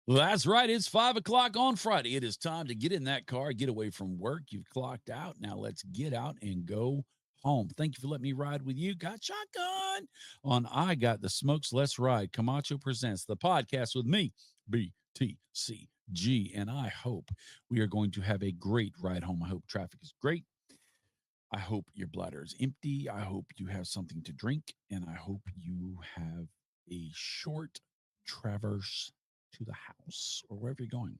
Well, that's right. It's 5 o'clock on Friday. It is time to get in that car, get away from work. You've clocked out. Now let's get out and go home. Thank you for letting me ride with you. Got shotgun on I Got the Smokes. Let's ride. Camacho presents the podcast with me, BTCG. And I hope we are going to have a great ride home. I hope traffic is great. I hope your bladder is empty. I hope you have something to drink. And I hope you have a short traverse to the house or wherever you're going.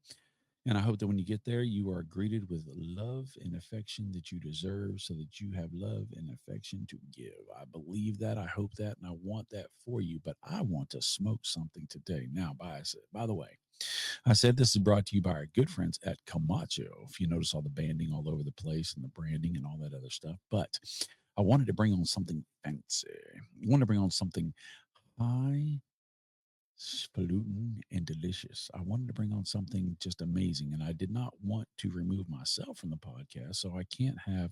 And I hope that when you get there, you are greeted with love and affection that you deserve so that you have love and affection to give. I believe that. I hope that. And I want that for you. But I want to smoke something today. Now, by the way, I said this is brought to you by our good friends at Camacho. If you notice all the banding all over the place and the branding and all that other stuff. But I wanted to bring on something fancy. I wanted to bring on something high falutin and delicious. I wanted to bring on something just amazing, and I did not want to remove myself from the podcast, so I can't have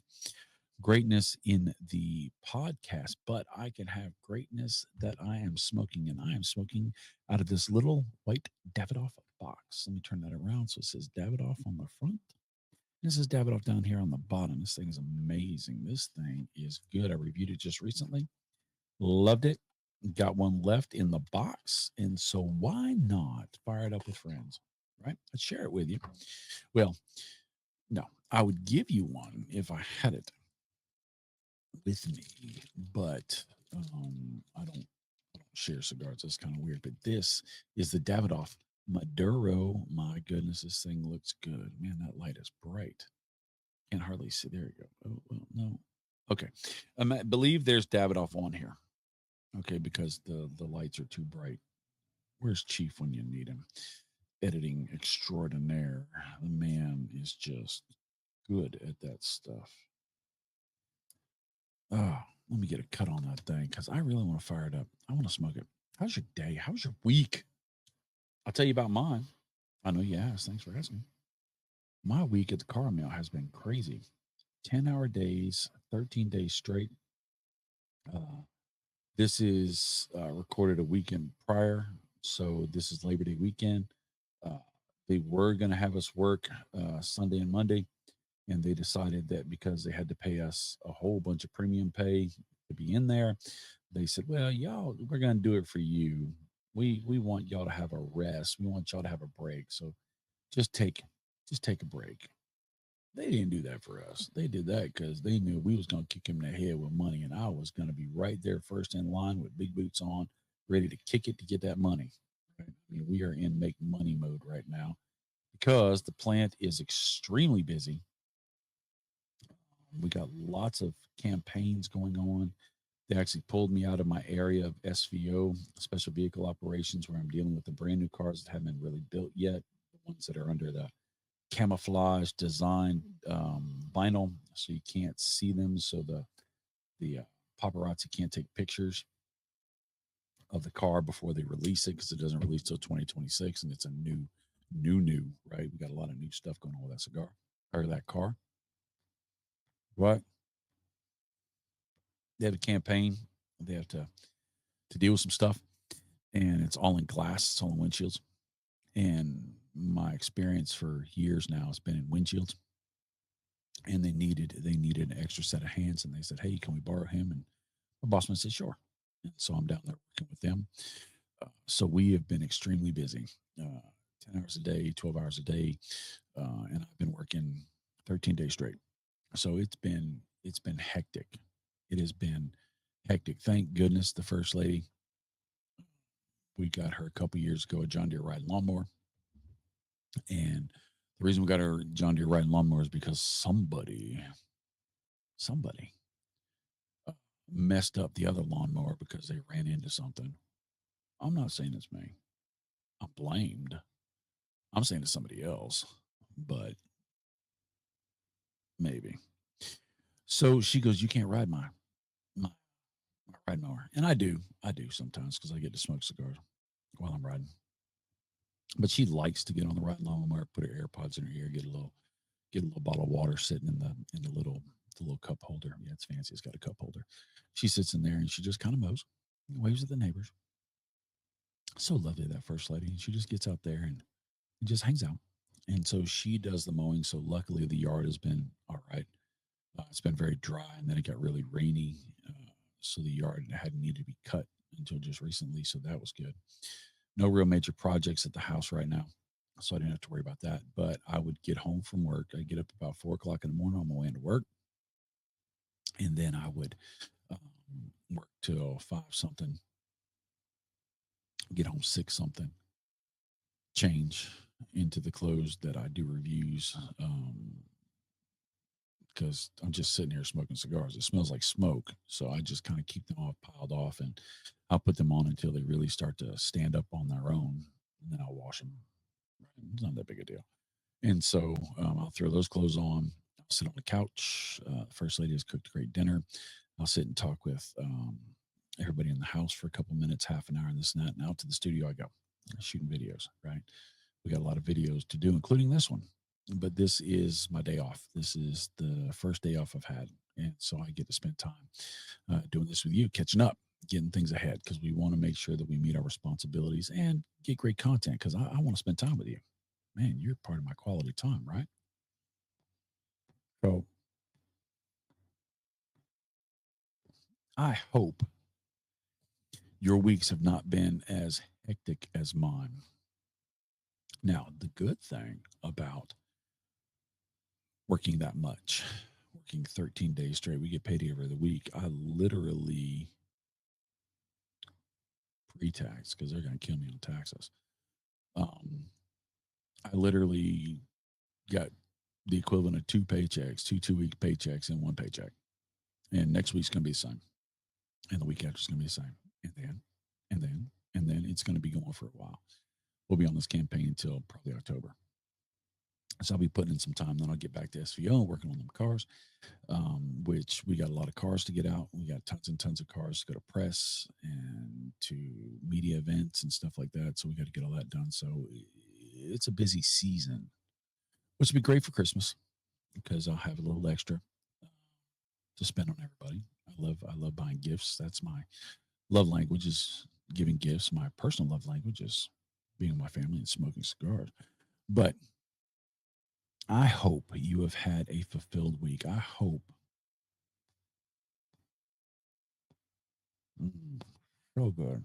greatness in the podcast, but I can have greatness that I am smoking, and I am smoking out of this little white Davidoff box. Let me turn that around so it says Davidoff on the front. This is Davidoff down here on the bottom. This thing is amazing. This thing is good. I reviewed it just recently. Loved it. Got one left in the box. And so why not fire it up with friends, right? I'd share it with you. Well, no, I would give you one if I had it with me, but I don't share cigars. That's kind of weird. But this is the Davidoff Maduro. My goodness, this thing looks good. Man, that light is bright. Can't hardly see. There you go. Oh, well, no. Okay. I believe there's Davidoff on here. Okay, because the lights are too bright. Where's Chief when you need him? Editing extraordinaire. The man is just good at that stuff. Oh, let me get a cut on that thing because I really want to fire it up. I want to smoke it. How's your day? How's your week? I'll tell you about mine. I know you asked. Thanks for asking. My week at the car mill has been crazy. 10-hour days, 13 days straight. This is recorded a weekend prior. So this is Labor Day weekend. They were going to have us work Sunday and Monday, and they decided that because they had to pay us a whole bunch of premium pay to be in there, they said, well, y'all, we're going to do it for you. We want y'all to have a rest. We want y'all to have a break. So just take a break. They didn't do that for us. They did that because they knew we was going to kick him in the head with money, and I was going to be right there first in line with big boots on, ready to kick it to get that money. Right? I mean, we are in make money mode right now because the plant is extremely busy. We got lots of campaigns going on. They actually pulled me out of my area of SVO, special vehicle operations, where I'm dealing with the brand new cars that haven't been really built yet, the ones that are under the camouflage design vinyl, so you can't see them. So the paparazzi can't take pictures of the car before they release it because it doesn't release till 2026, and it's a new, right? We got a lot of new stuff going on with that cigar or that car. Right? They have a campaign. They have to deal with some stuff, and it's all in glass. It's all in windshields. And my experience for years now has been in windshields. And they needed an extra set of hands, and they said, "Hey, can we borrow him?" And my boss man said, "Sure." And so I'm down there working with them. So we have been extremely busy, 10 hours a day, 12 hours a day, and I've been working 13 days straight. So it's been hectic. It has been hectic. Thank goodness the first lady, we got her a couple years ago a John Deere riding lawnmower, and the reason we got her John Deere riding lawnmower is because somebody messed up the other lawnmower because they ran into something. I'm not saying it's me. I'm blamed. I'm saying it's somebody else, but maybe. So she goes, "You can't ride my ride mower," and I do sometimes because I get to smoke cigars while I'm riding. But she likes to get on the riding lawnmower, put her AirPods in her ear, get a little bottle of water sitting in the little cup holder. Yeah, it's fancy. It's got a cup holder. She sits in there and she just kind of mows, waves at the neighbors. So lovely, that first lady. She just gets out there and He just hangs out. And so she does the mowing. So luckily the yard has been all right. It's been very dry, and then it got really rainy. So the yard hadn't needed to be cut until just recently. So that was good. No real major projects at the house right now. So I didn't have to worry about that. But I would get home from work. I'd get up about 4 o'clock in the morning on my way into work. And then I would work till five something, get home six something, change into the clothes that I do reviews. Because I'm just sitting here smoking cigars. It smells like smoke. So I just kind of keep them all piled off, and I'll put them on until they really start to stand up on their own. And then I'll wash them. It's not that big a deal. And so I'll throw those clothes on. I'll sit on the couch. The first lady has cooked a great dinner. I'll sit and talk with everybody in the house for a couple minutes, half an hour, and this and that. And out to the studio I go, shooting videos, right? We got a lot of videos to do, including this one. But this is my day off. This is the first day off I've had. And so I get to spend time doing this with you, catching up, getting things ahead, because we want to make sure that we meet our responsibilities and get great content, because I want to spend time with you. Man, you're part of my quality time, right? So I hope your weeks have not been as hectic as mine. Now, the good thing about working that much, working 13 days straight, we get paid every other week. I literally pre-tax, because they're going to kill me on taxes. Um, I literally got the equivalent of two paychecks, two-week paychecks in one paycheck. And next week's going to be the same. And the week after is going to be the same. And then it's going to be going for a while. We'll be on this campaign until probably October. So I'll be putting in some time. Then I'll get back to SVO, working on them cars, which we got a lot of cars to get out. We got tons and tons of cars to go to press and to media events and stuff like that. So we got to get all that done. So it's a busy season, which would be great for Christmas, because I'll have a little extra to spend on everybody. I love buying gifts. That's my love language, is giving gifts. My personal love language is being with my family and smoking cigars. But I hope you have had a fulfilled week. I hope, mm, so good.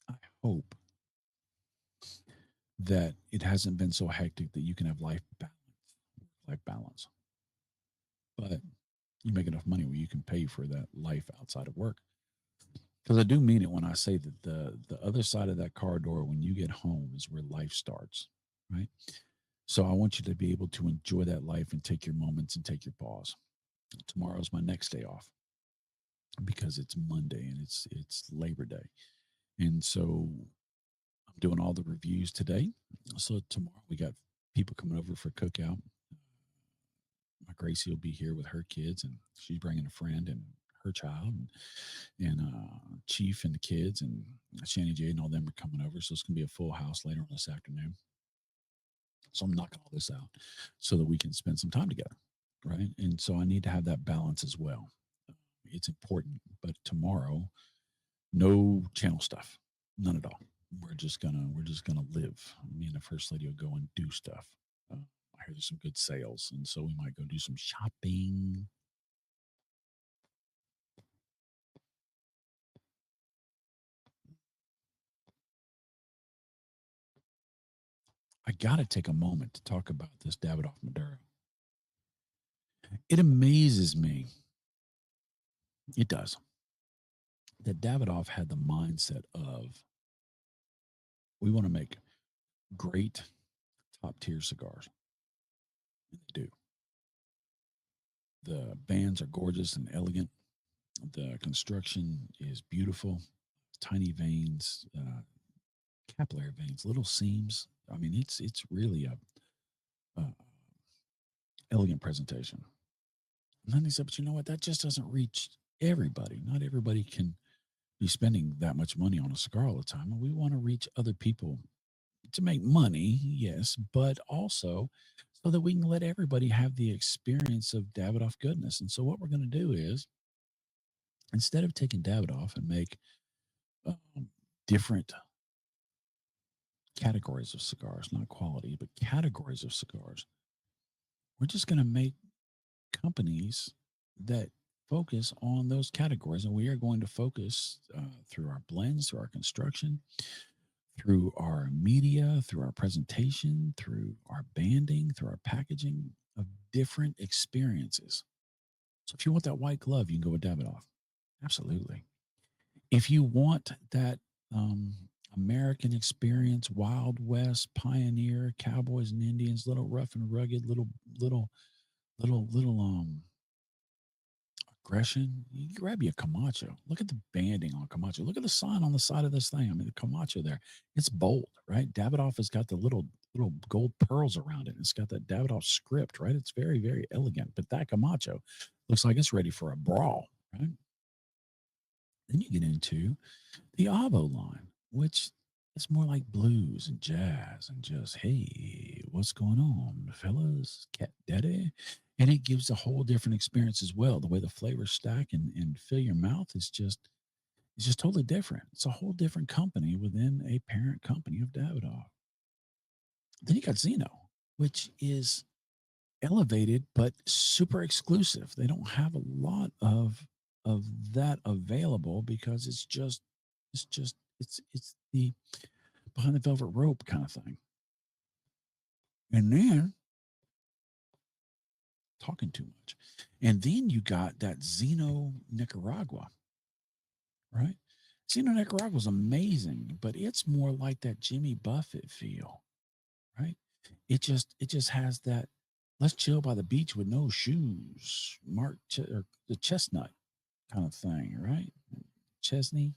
I hope that it hasn't been so hectic that you can have life balance. But you make enough money where you can pay for that life outside of work. Because I do mean it when I say that the other side of that car door, when you get home, is where life starts, right? So I want you to be able to enjoy that life and take your moments and take your pause. Tomorrow's my next day off, because it's Monday and it's Labor Day. And so I'm doing all the reviews today. So tomorrow we got people coming over for cookout. My Gracie will be here with her kids, and she's bringing a friend and her child, and Chief and the kids, and Shanny J and all them are coming over. So it's gonna be a full house later on this afternoon. So I'm knocking all this out so that we can spend some time together, right? And so I need to have that balance as well. It's important. But tomorrow, no channel stuff, none at all. We're just gonna live. Me and the first lady will go and do stuff. I hear there's some good sales, and so we might go do some shopping. I got to take a moment to talk about this Davidoff Maduro. It amazes me. It does, that Davidoff had the mindset of, we want to make great top tier cigars. And they do. The bands are gorgeous and elegant. The construction is beautiful. Tiny veins, capillary veins, little seams. I mean, it's really a elegant presentation. And then they said, but you know what? That just doesn't reach everybody. Not everybody can be spending that much money on a cigar all the time. And we want to reach other people to make money, yes, but also so that we can let everybody have the experience of Davidoff goodness. And so what we're going to do is, instead of taking Davidoff and make um, different categories of cigars, not quality, but categories of cigars. We're just going to make companies that focus on those categories. And we are going to focus through our blends, through our construction, through our media, through our presentation, through our banding, through our packaging of different experiences. So if you want that white glove, you can go with Davidoff. Absolutely. If you want that um, American experience, Wild West, pioneer, cowboys and Indians, little rough and rugged, little aggression, you grab you a Camacho. Look at the banding on Camacho. Look at the sign on the side of this thing. I mean, the Camacho there, it's bold, right? Davidoff has got the little gold pearls around it. It's got that Davidoff script, right? It's very, very elegant. But that Camacho looks like it's ready for a brawl, right? Then you get into the Avo line, which is more like blues and jazz and just, hey, what's going on, fellas? Cat daddy. And it gives a whole different experience as well. The way the flavors stack and fill your mouth is just it's just totally different. It's a whole different company within a parent company of Davidoff. Then you got Zeno, which is elevated but super exclusive. They don't have a lot of that available because it's the behind the velvet rope kind of thing. And then talking too much. And then you got that Zeno Nicaragua, right? Zeno Nicaragua is amazing, but it's more like that Jimmy Buffett feel, right? It just has that let's chill by the beach with no shoes, or the chestnut kind of thing, right? Chesney,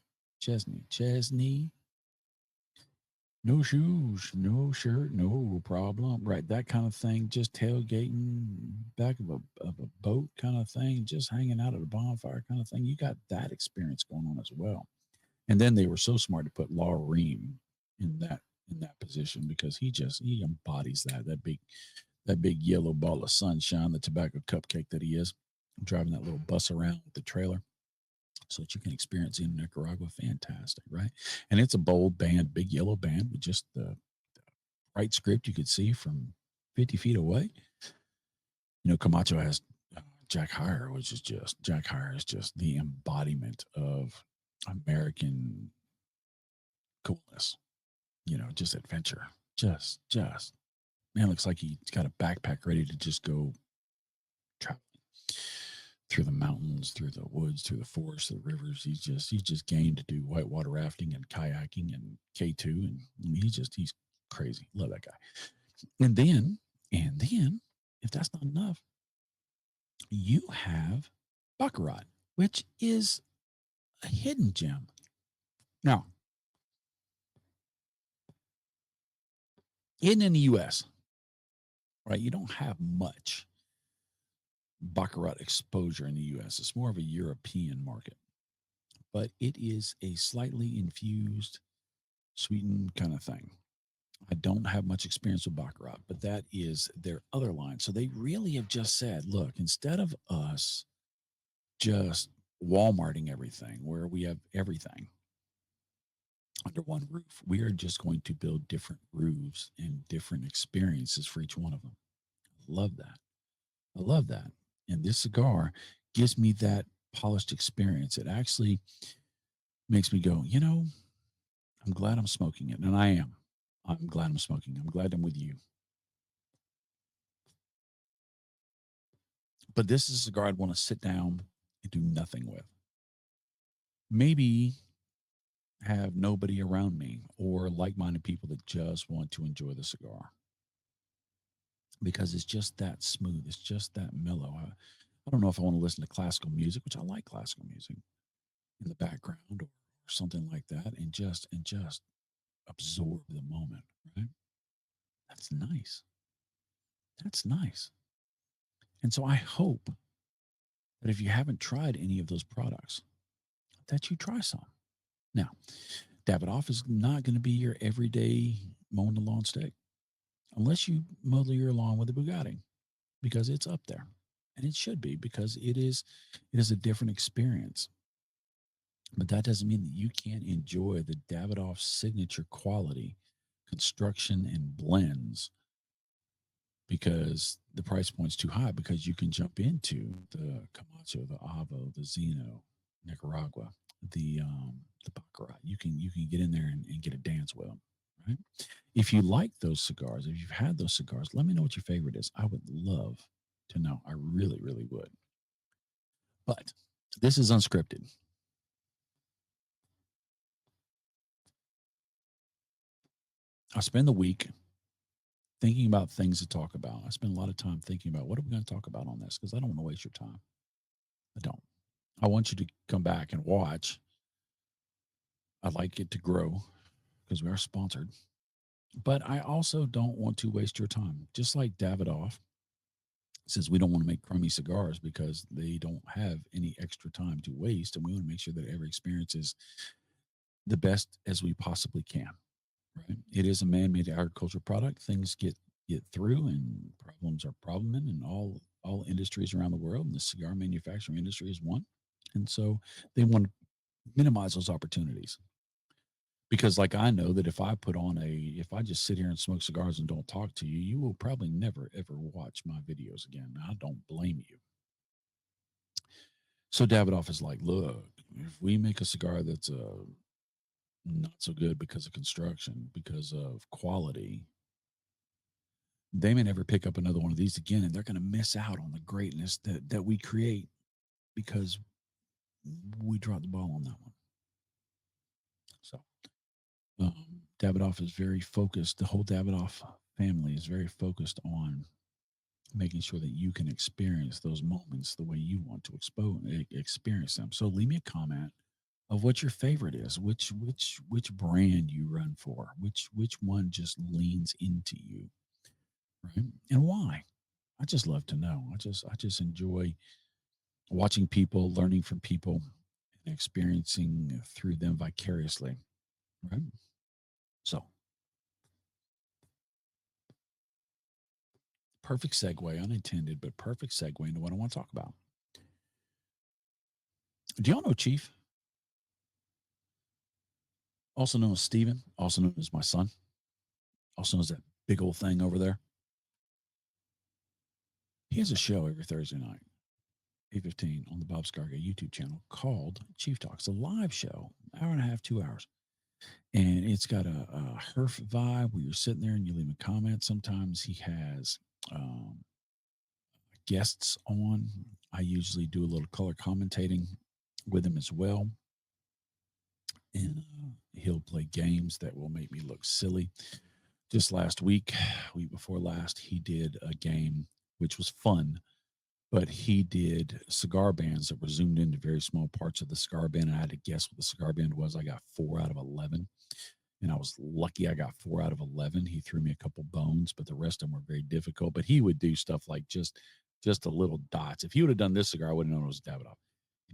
no shoes, no shirt, no problem. Right. That kind of thing. Just tailgating back of a boat kind of thing, just hanging out at a bonfire kind of thing. You got that experience going on as well. And then they were so smart to put Law Ream in that position because he embodies that big yellow ball of sunshine, the tobacco cupcake that he is, driving that little bus around with the trailer so that you can experience in Nicaragua. Fantastic, right? And it's a bold band, big yellow band with just the right script you could see from 50 feet away. Camacho has Jack Heyer, which is just Jack Heyer is just the embodiment of American coolness. Just adventure. Just man, looks like he's got a backpack ready to just go travel through the mountains, through the woods, through the forest, the rivers. He's just game to do whitewater rafting and kayaking and K2, and I mean, he's crazy. Love that guy. And then, if that's not enough, you have Baccarat, which is a hidden gem. Now, in the U.S., right, you don't have much Baccarat exposure in the U.S. It's more of a European market, but it is a slightly infused, sweetened kind of thing. I don't have much experience with Baccarat, but that is their other line. So they really have just said, look, instead of us just Walmarting everything where we have everything under one roof, we are just going to build different roofs and different experiences for each one of them. Love that. I love that. And this cigar gives me that polished experience. It actually makes me go, I'm glad I'm smoking it. And I am. I'm glad I'm smoking. I'm glad I'm with you. But this is a cigar I'd want to sit down and do nothing with. Maybe have nobody around me or like minded people that just want to enjoy the cigar because it's just that smooth. It's just that mellow. I don't know if I want to listen to classical music, which I like classical music in the background or something like that, and just absorb the moment, right? That's nice. That's nice. And so I hope that if you haven't tried any of those products, that you try some. Now, Davidoff is not going to be your everyday mowing the lawn steak unless you mow your lawn with a Bugatti because it's up there. And it should be because it is a different experience. But that doesn't mean that you can't enjoy the Davidoff signature quality construction and blends because the price point's too high because you can jump into the Camacho, the Avo, the Zeno, Nicaragua, the Baccarat. You can get in there and get a dance with them, right? If you like those cigars, if you've had those cigars, let me know what your favorite is. I would love to know. I really, really would. But this is unscripted. I spend the week thinking about things to talk about. I spend a lot of time thinking about what are we going to talk about on this because I don't want to waste your time. I don't. I want you to come back and watch. I like it to grow because we are sponsored. But I also don't want to waste your time. Just like Davidoff says, we don't want to make crummy cigars because they don't have any extra time to waste. And we want to make sure that every experience is the best as we possibly can. Right? It is a man-made agricultural product. Things get through, and problems are probleming in all industries around the world. And the cigar manufacturing industry is one. And so they want to minimize those opportunities because like I know that if I just sit here and smoke cigars and don't talk to you, you will probably never ever watch my videos again. I don't blame you. So Davidoff is like, look, if we make a cigar that's not so good because of construction, because of quality, they may never pick up another one of these again, and they're going to miss out on the greatness that we create because we dropped the ball on that one. So Davidoff is very focused. The whole Davidoff family is very focused on making sure that you can experience those moments the way you want to experience them. So leave me a comment of what your favorite is, which brand you run for, which one just leans into you, right? And why? I just love to know. I just enjoy watching people, learning from people, and experiencing through them vicariously, right? So perfect segue, unintended, but perfect segue into what I want to talk about. Do y'all know Chief, also known as Steven, also known as my son, also known as that big old thing over there? He has a show every Thursday night, 8:15 on the Bob Scarga YouTube channel called Chief Talks, a live show, hour and a half, 2 hours. And it's got a herf vibe where you're sitting there and you leave a comment. Sometimes he has um, guests on. I usually do a little color commentating with him as well. And he'll play games that will make me look silly. Just last week before last, he did a game which was fun, but he did cigar bands that were zoomed into very small parts of the cigar band. And I had to guess what the cigar band was. I got 4 out of 11. And I was lucky I got 4 out of 11. He threw me a couple bones, but the rest of them were very difficult. But he would do stuff like just a little dots. If he would have done this cigar, I wouldn't have known it was Davidoff.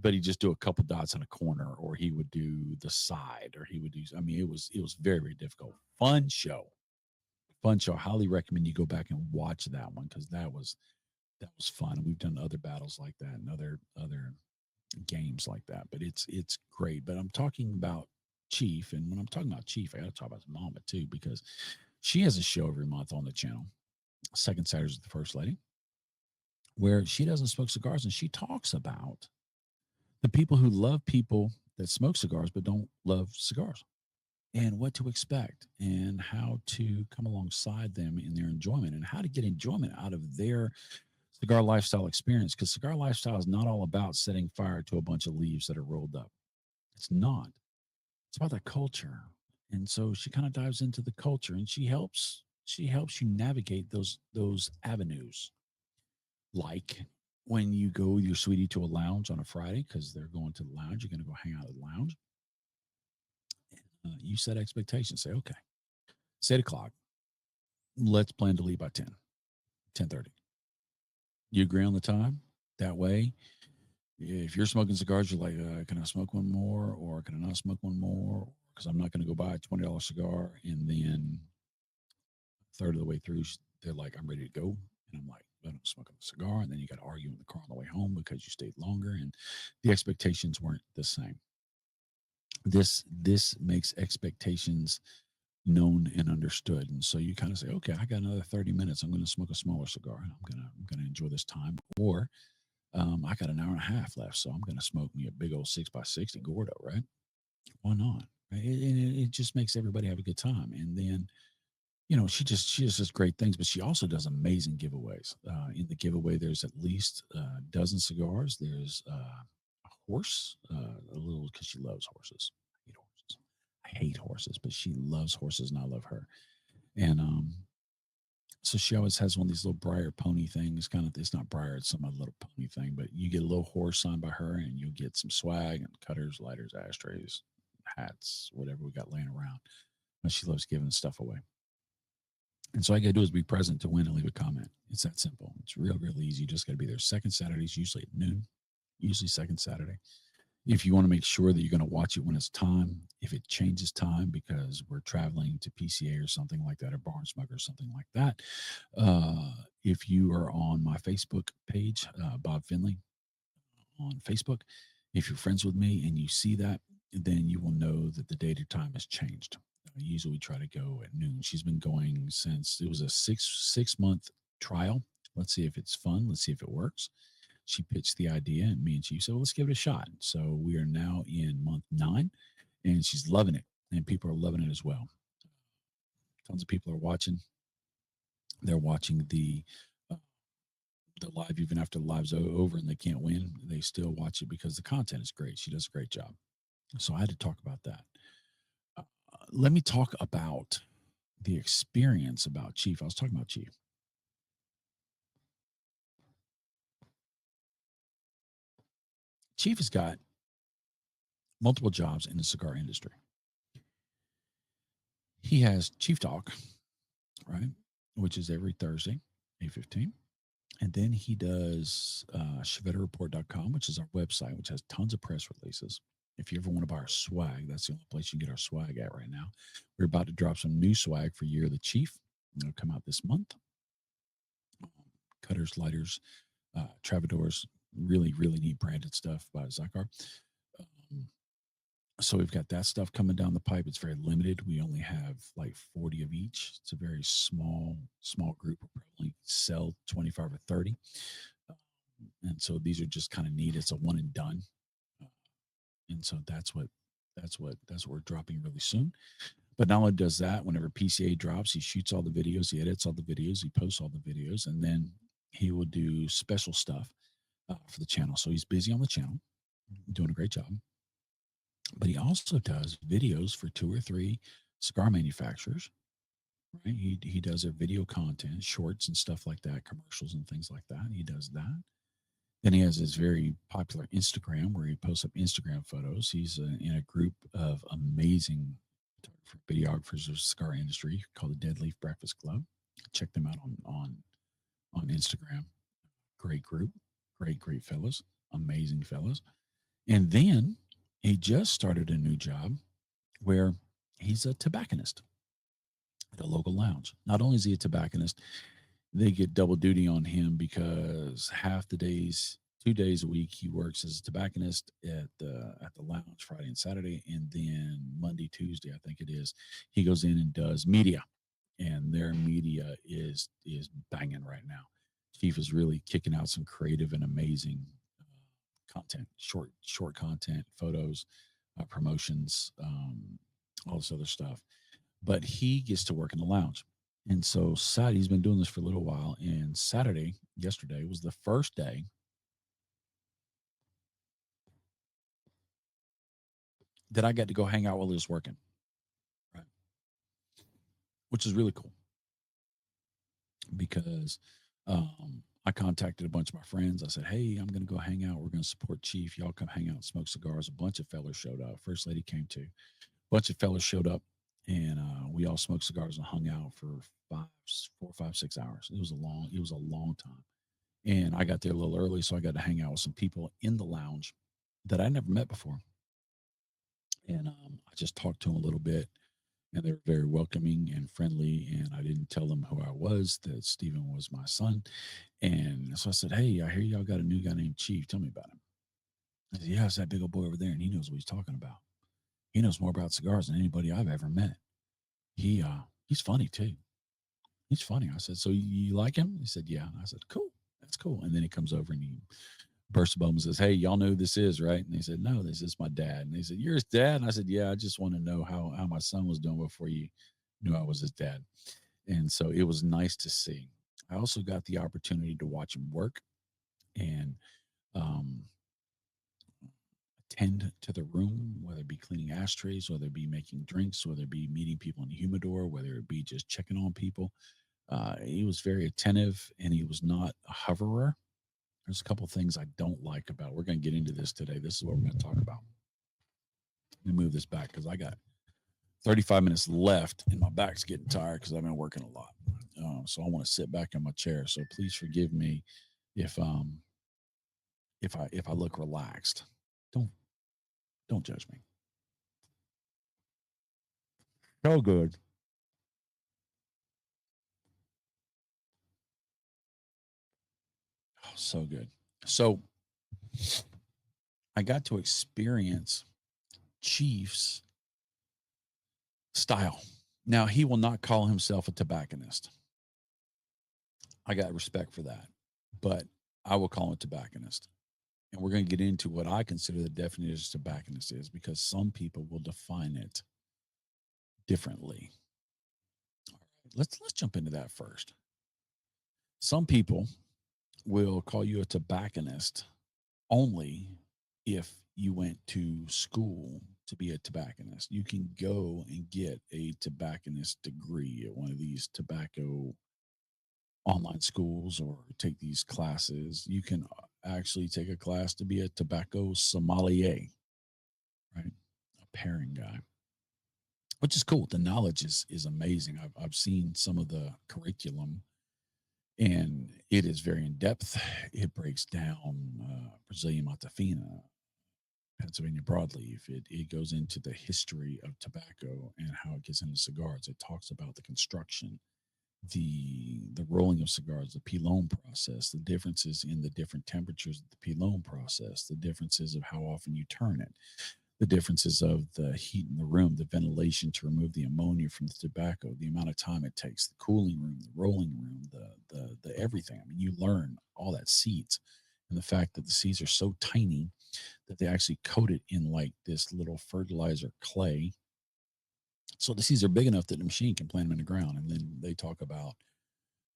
But he'd just do a couple dots in a corner, or he would do the side, or he would do. I mean, it was very very difficult. Fun show, fun show. Highly recommend you go back and watch that one because that was fun. And we've done other battles like that and other games like that. But it's great. But I'm talking about Chief, and when I'm talking about Chief, I got to talk about his mama too because she has a show every month on the channel. Second Saturdays with the First Lady, where she doesn't smoke cigars and she talks about the people who love people that smoke cigars but don't love cigars and what to expect and how to come alongside them in their enjoyment and how to get enjoyment out of their cigar lifestyle experience because cigar lifestyle is not all about setting fire to a bunch of leaves that are rolled up. It's not. It's about the culture. And so she kind of dives into the culture and she helps you navigate those avenues. Like when you go with your sweetie to a lounge on a Friday because they're going to the lounge, you're going to go hang out at the lounge. You set expectations. Say, okay, it's 8 o'clock. Let's plan to leave by 10, 10:30. You agree on the time? That way, if you're smoking cigars, you're like, can I smoke one more or can I not smoke one more? Because I'm not going to go buy a $20 cigar. And then a third of the way through, they're like, I'm ready to go. And I'm like, let them smoke a cigar. And then you got to argue in the car on the way home because you stayed longer and the expectations weren't the same. This makes expectations known and understood. And so you kind of say, okay, I got another 30 minutes. I'm going to smoke a smaller cigar and I'm gonna enjoy this time. Or I got an hour and a half left, so I'm going to smoke me a big old 6x60 Gordo, right? Why not? Right? It just makes everybody have a good time. And then, she just does great things, but she also does amazing giveaways. In the giveaway, there's at least a dozen cigars. There's a horse, a little because she loves horses. I hate horses. I hate horses, but she loves horses, and I love her. And so she always has one of these little Briar pony things. Kind of, it's not Briar, it's some other little pony thing, but you get a little horse signed by her, and you'll get some swag and cutters, lighters, ashtrays, hats, whatever we got laying around. But she loves giving stuff away. And so all I got to do is be present to win and leave a comment. It's that simple. It's real, real easy. You just got to be there. Second Saturdays, usually at noon, usually second Saturday. If you want to make sure that you're going to watch it when it's time, if it changes time because we're traveling to PCA or something like that, or Barn Smoker or something like that, if you are on my Facebook page, Bob Finley on Facebook, if you're friends with me and you see that, then you will know that the date or time has changed. Usually we try to go at noon. She's been going since it was a six month trial. Let's see if it's fun. Let's see if it works. She pitched the idea, and me and Chief said, well, let's give it a shot. So we are now in month 9, and she's loving it, and people are loving it as well. Tons of people are watching. They're watching uh, the live, even after the live's over and they can't win. They still watch it because the content is great. She does a great job. So I had to talk about that. Uh, Let me talk about the experience about Chief. I was talking about Chief. Chief has got multiple jobs in the cigar industry. He has Chief Talk, right, which is every Thursday, 8:15. And then he does ChevetteReport.com, which is our website, which has tons of press releases. If you ever want to buy our swag, that's the only place you can get our swag at right now. We're about to drop some new swag for Year of the Chief. It'll come out this month. Cutters, lighters, Travadors, really, really neat branded stuff by Cigar. Um, so we've got that stuff coming down the pipe. It's very limited. We only have like 40 of each. It's a very small group. We'll probably sell 25 or 30. And so these are just kind of neat. It's a one and done. Uh, and so that's what we're dropping really soon. But not only does that, whenever PCA drops, he shoots all the videos, he edits all the videos, he posts all the videos, and then he will do special stuff for the channel. So he's busy on the channel, doing a great job. But he also does videos for 2 or 3 cigar manufacturers. Right? He does their video content, shorts and stuff like that, commercials and things like that. He does that. Then he has his very popular Instagram where he posts up Instagram photos. He's in a group of amazing videographers of the cigar industry called the Dead Leaf Breakfast Club. Check them out on Instagram. Great group, great fellas, amazing fellas. And then he just started a new job where he's a tobacconist at a local lounge. Not only is he a tobacconist, they get double duty on him because half the days, 2 days a week, he works as a tobacconist at the lounge Friday and Saturday, and then Monday, Tuesday, I think it is, he goes in and does media, and their media is banging right now. Chief is really kicking out some creative and amazing content, short content, photos, promotions, all this other stuff. But he gets to work in the lounge. And so Saturday, he's been doing this for a little while. And Saturday, yesterday, was the first day that I got to go hang out while he was working, right? Which is really cool because I contacted a bunch of my friends. I said, hey, I'm going to go hang out. We're going to support Chief. Y'all come hang out and smoke cigars. A bunch of fellas showed up. First lady came too. A bunch of fellas showed up, and we all smoked cigars and hung out for 4, 5, 6 hours. It was a long time. And I got there a little early, so I got to hang out with some people in the lounge that I never met before. And I just talked to them a little bit, and they were very welcoming and friendly. And I didn't tell them who I was, that Stephen was my son. And so I said, hey, I hear y'all got a new guy named Chief. Tell me about him. I said, yeah, it's that big old boy over there, and he knows what he's talking about. He knows more about cigars than anybody I've ever met. He's funny too. He's funny. I said, so you like him? He said, yeah. I said, cool. That's cool. And then he comes over and he bursts a bubble and says, hey, y'all know who this is, right? And they said, no, this is my dad. And they said, you're his dad? And I said, yeah, I just want to know how my son was doing before you knew I was his dad. And so it was nice to see. I also got the opportunity to watch him work and um, tend to the room, whether it be cleaning ashtrays, whether it be making drinks, whether it be meeting people in the humidor, whether it be just checking on people. He was very attentive and he was not a hoverer. There's a couple things I don't like about. We're going to get into this today. This is what we're going to talk about. Let me move this back because I got 35 minutes left and my back's getting tired because I've been working a lot. So I want to sit back in my chair. So please forgive me if if I look relaxed. Don't don't judge me. So good. Oh, so good. So I got to experience Chief's style. Now he will not call himself a tobacconist. I got respect for that, but I will call him a tobacconist. And we're going to get into what I consider the definition of tobacconist is because some people will define it differently. All right, let's jump into that first. Some people will call you a tobacconist only if you went to school to be a tobacconist. You can go and get a tobacconist degree at one of these tobacco online schools or take these classes. You can actually take a class to be a tobacco sommelier, right? A pairing guy, which is cool. The knowledge is amazing. I've seen some of the curriculum and it is very in depth. It breaks down Brazilian Matafina, Pennsylvania broadleaf. It goes into the history of tobacco and how it gets into cigars. It talks about the construction, the rolling of cigars, the pilon process, the differences in the different temperatures of the pilon process, the differences of how often you turn it, the differences of the heat in the room, the ventilation to remove the ammonia from the tobacco, the amount of time it takes, the cooling room, the rolling room, the everything. I mean, you learn all that seeds, and the fact that the seeds are so tiny that they actually coat it in like this little fertilizer clay. So the seeds are big enough that the machine can plant them in the ground. And then they talk about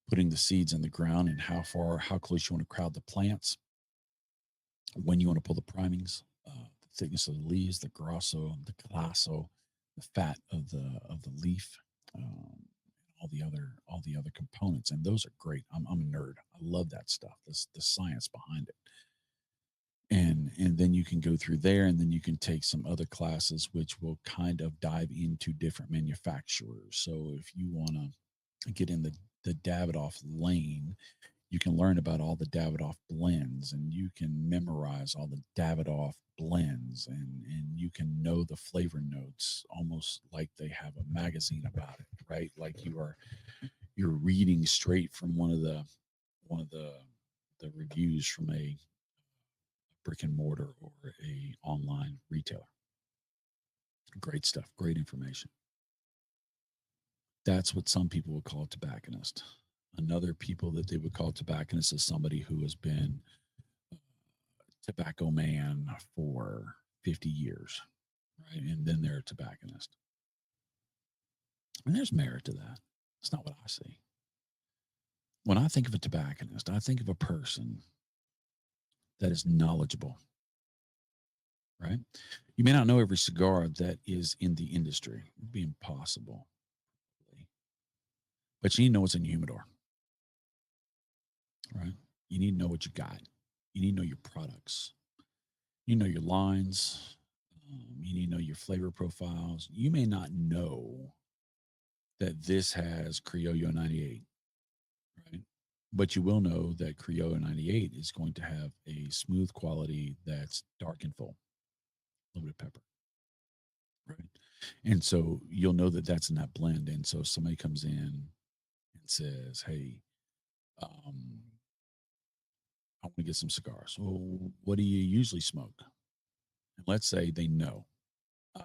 putting the seeds in the ground and how close you want to crowd the plants, when you want to pull the primings, the thickness of the leaves, the grosso, the classo, the fat of the leaf, all the other components, and those are great. I'm a nerd. I love that stuff. The science behind it, and then you can go through there, and then you can take some other classes which will kind of dive into different manufacturers. So if you want to get in the Davidoff lane, you can learn about all the Davidoff blends and you can memorize all the Davidoff blends and you can know the flavor notes almost like they have a magazine about it, right? Like you're reading straight from one of the reviews from a brick and mortar or a online retailer. Great stuff, great information. That's what some people would call a tobacconist. Another people that they would call tobacconist is somebody who has been tobacco man for 50 years, right? And then they're a tobacconist. And there's merit to that. It's not what I see. When I think of a tobacconist, I think of a person that is knowledgeable, right? You may not know every cigar that is in the industry. It'd be impossible. But you need to know what's in your humidor, right? You need to know what you got. You need to know your products. You know your lines. You need to know your flavor profiles. You may not know that this has Criollo 98, right? But you will know that Criollo 98 is going to have a smooth quality that's dark and full, a little bit of pepper, right? And so you'll know that that's in that blend. And so somebody comes in and says, hey, I want to get some cigars. Well, what do you usually smoke? And let's say they know.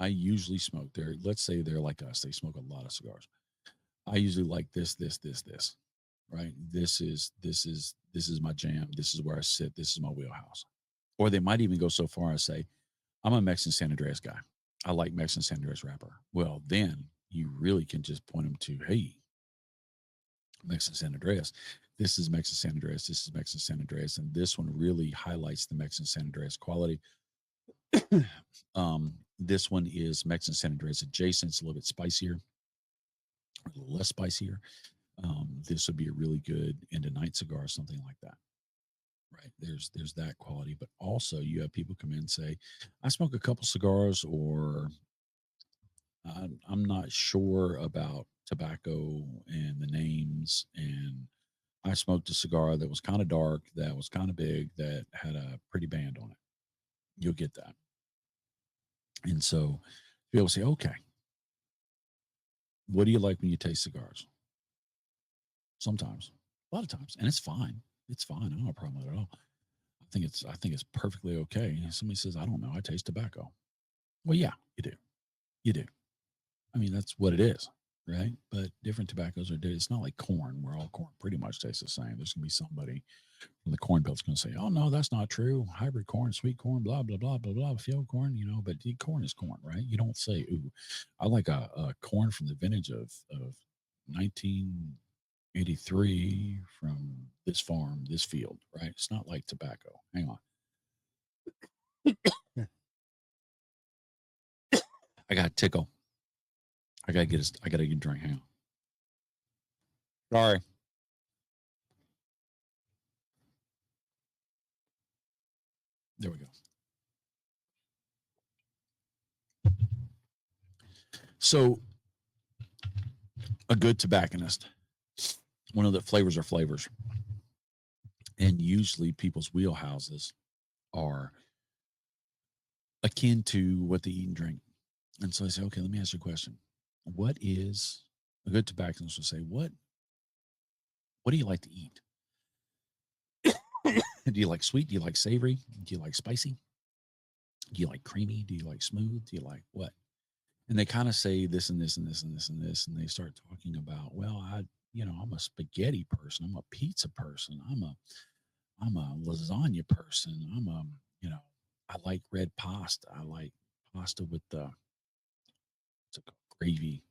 I usually smoke. Let's say they're like us. They smoke a lot of cigars. I usually like this, right? This is my jam. This is where I sit. This is my wheelhouse. Or they might even go so far as say, I'm a Mexican San Andreas guy. I like Mexican San Andreas wrapper. Well, then you really can just point them to, hey, Mexican San Andreas. This is Mexican San Andreas. This is Mexican San Andreas. And this one really highlights the Mexican San Andreas quality. This one is Mexican San Andreas adjacent. It's a little bit spicier, a little less spicier. This would be a really good end of night cigar, something like that. Right. There's that quality. But also you have people come in and say, I smoke a couple cigars, or I'm not sure about tobacco and the names. And I smoked a cigar that was kind of dark, that was kind of big, that had a pretty band on it. You'll get that. And so be able to say, okay, what do you like when you taste cigars? Sometimes, a lot of times, and it's fine. It's fine. I don't have a problem with it at all. I think it's perfectly okay. Somebody says, I don't know, I taste tobacco. Well, yeah, you do. You do. I mean, that's what it is, right? But different tobaccos are different. It's not like corn, where all corn pretty much tastes the same. There's gonna be somebody from the corn belt's gonna say, "Oh no, that's not true. Hybrid corn, sweet corn, blah blah blah blah blah, field corn." But corn is corn, right? You don't say, "Ooh, I like a corn from the vintage of 1983 from this farm, this field," right? It's not like tobacco. Hang on, I got a tickle. I gotta get a drink. Hang on. Sorry. There we go. So a good tobacconist, one of the flavors are flavors. And usually people's wheelhouses are akin to what they eat and drink. And so I say, okay, let me ask you a question. What is a good tobacconist will say, what do you like to eat? Do you like sweet? Do you like savory? Do you like spicy? Do you like creamy? Do you like smooth? Do you like what? And they kind of say this and this and this and this and this. And they start talking about, well, I'm a spaghetti person. I'm a pizza person. I'm a lasagna person. you know, I like red pasta. I like pasta with the it's a gravy.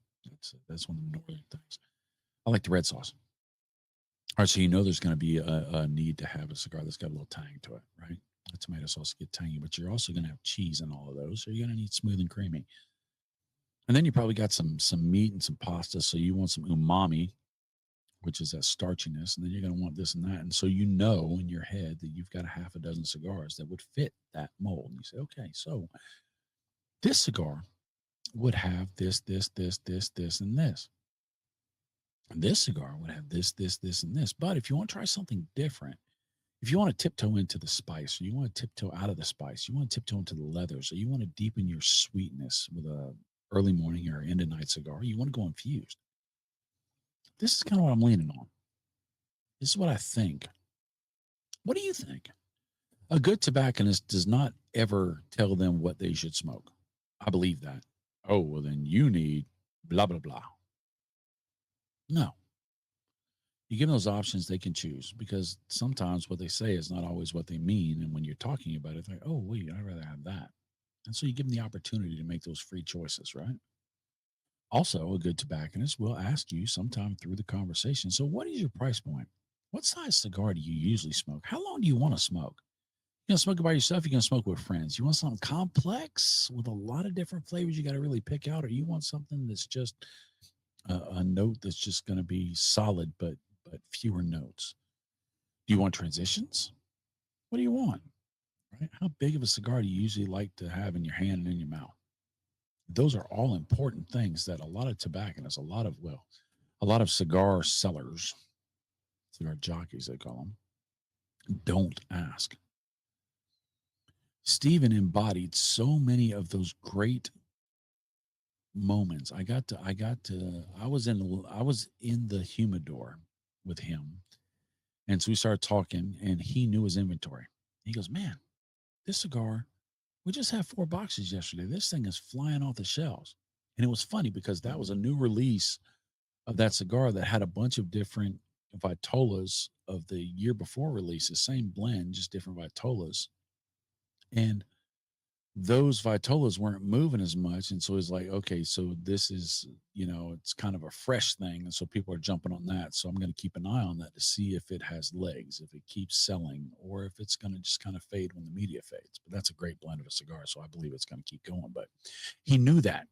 That's one of the northern things. I like the red sauce. All right, so there's going to be a need to have a cigar that's got a little tang to it, right? The tomato sauce get tangy, but you're also going to have cheese in all of those, so you're going to need smooth and creamy. And then you probably got some meat and some pasta, so you want some umami, which is that starchiness, and then you're going to want this and that. And so in your head that you've got a half a dozen cigars that would fit that mold. And you say, okay, so this cigar would have this, and this. And this cigar would have this, and this. But if you want to try something different, if you want to tiptoe into the spice, or you want to tiptoe out of the spice, you want to tiptoe into the leathers, or you want to deepen your sweetness with a early morning or end of night cigar, you want to go infused. This is kind of what I'm leaning on. This is what I think. What do you think? A good tobacconist does not ever tell them what they should smoke. I believe that. Oh, well, then you need blah, blah, blah. No. You give them those options, they can choose, because sometimes what they say is not always what they mean. And when you're talking about it, they're like, oh, wait, I'd rather have that. And so you give them the opportunity to make those free choices, right? Also, a good tobacconist will ask you sometime through the conversation, so what is your price point? What size cigar do you usually smoke? How long do you want to smoke? You gonna smoke it by yourself? You're gonna smoke with friends? You want something complex with a lot of different flavors you got to really pick out, or you want something that's just a note that's just going to be solid, but fewer notes? Do you want transitions? What do you want? Right? How big of a cigar do you usually like to have in your hand and in your mouth? Those are all important things that a lot of tobacconists, a lot of cigar sellers, cigar jockeys, they call them, don't ask. Stephen embodied so many of those great moments. I was in the humidor with him. And so we started talking, and he knew his inventory. He goes, man, this cigar, we just had 4 boxes yesterday. This thing is flying off the shelves. And it was funny because that was a new release of that cigar that had a bunch of different Vitolas of the year before releases, same blend, just different Vitolas. And those Vitolas weren't moving as much. And so it's like, okay, so this is, it's kind of a fresh thing. And so people are jumping on that. So I'm going to keep an eye on that to see if it has legs, if it keeps selling, or if it's going to just kind of fade when the media fades. But that's a great blend of a cigar. So I believe it's going to keep going. But he knew that.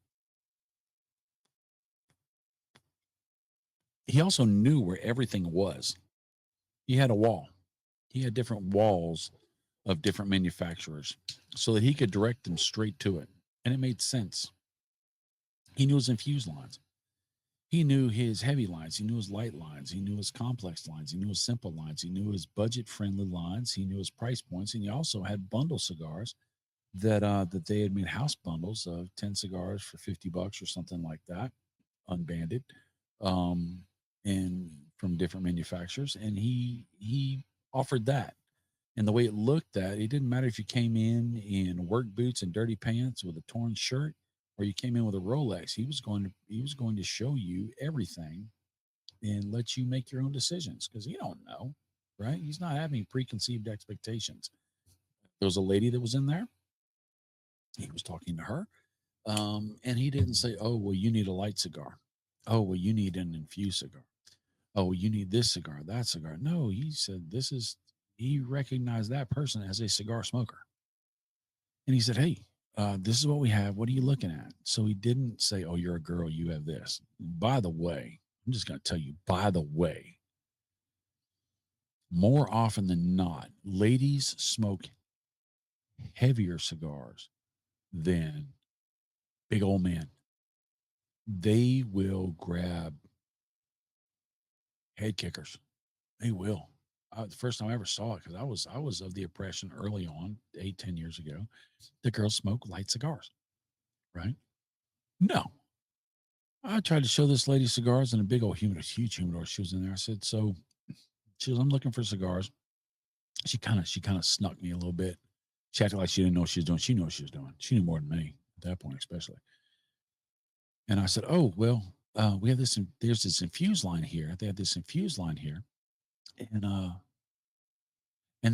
He also knew where everything was. He had a wall. He had different walls of different manufacturers so that he could direct them straight to it. And it made sense. He knew his infused lines. He knew his heavy lines. He knew his light lines. He knew his complex lines. He knew his simple lines. He knew his budget friendly lines. He knew his price points. And he also had bundle cigars that they had made house bundles of 10 cigars for $50 or something like that, unbanded, um, and from different manufacturers. And he offered that. And the way it looked at, it didn't matter if you came in work boots and dirty pants with a torn shirt, or you came in with a Rolex. He was going to show you everything and let you make your own decisions because you don't know, right? He's not having preconceived expectations. There was a lady that was in there. He was talking to her, and he didn't say, "Oh, well, you need a light cigar. Oh, well, you need an infused cigar. Oh, well, you need this cigar, that cigar." No, he said, "This is." He recognized that person as a cigar smoker. And he said, "Hey, this is what we have. What are you looking at?" So he didn't say, "Oh, you're a girl. You have this." By the way, I'm just going to tell you, by the way, more often than not, ladies smoke heavier cigars than big old men. They will grab head kickers. They will. The first time I ever saw it, because I was of the impression early on, 8, 10 years ago, the girls smoke light cigars, right? No, I tried to show this lady cigars in a big old humidor, huge humidor. She was in there. I said, "So," she was, "I'm looking for cigars." She kind of snuck me a little bit. She acted like she didn't know what she was doing. She knew what she was doing. She knew more than me at that point, especially. And I said, "Oh, well, we have this. There's this infused line here. They have this infused line here, and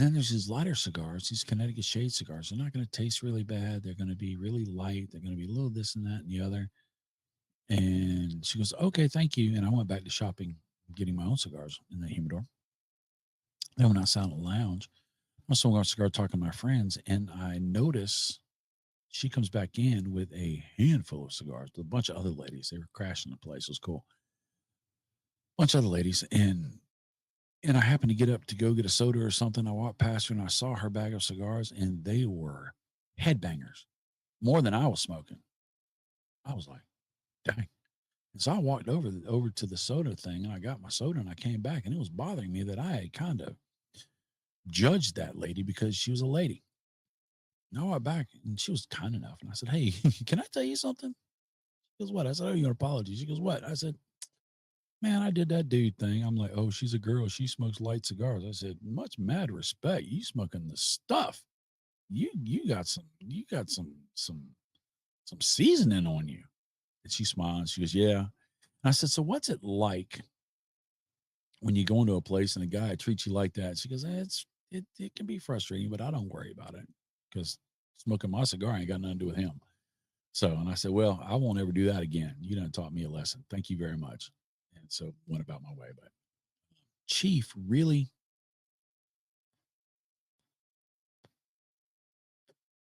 then there's these lighter cigars, these Connecticut shade cigars. They're not going to taste really bad. They're going to be really light. They're going to be a little this and that and the other." And she goes, "Okay, thank you." And I went back to shopping, getting my own cigars in the humidor. Then when I sat in the lounge, I'm smoking a cigar, talking to my friends, and I notice she comes back in with a handful of cigars with a bunch of other ladies. They were crashing the place. It was cool. Bunch of other ladies. And I happened to get up to go get a soda or something. I walked past her and I saw her bag of cigars, and they were headbangers, more than I was smoking. I was like, dang. And so I walked over to the soda thing and I got my soda and I came back, and it was bothering me that I had kind of judged that lady because she was a lady. And I went back and she was kind enough. And I said, "Hey, can I tell you something?" She goes, "What?" I said, "Oh, you're an apology." She goes, "What?" I said, "Man, I did that dude thing." I'm like, "Oh, she's a girl. She smokes light cigars." I said, "Much mad respect. You smoking the stuff. You got some seasoning on you." And she smiled. She goes, "Yeah." And I said, "So what's it like when you go into a place and a guy treats you like that?" She goes, it can be frustrating, but I don't worry about it because smoking my cigar ain't got nothing to do with him." So, and I said, "Well, I won't ever do that again. You done taught me a lesson. Thank you very much." And so went about my way. But Chief really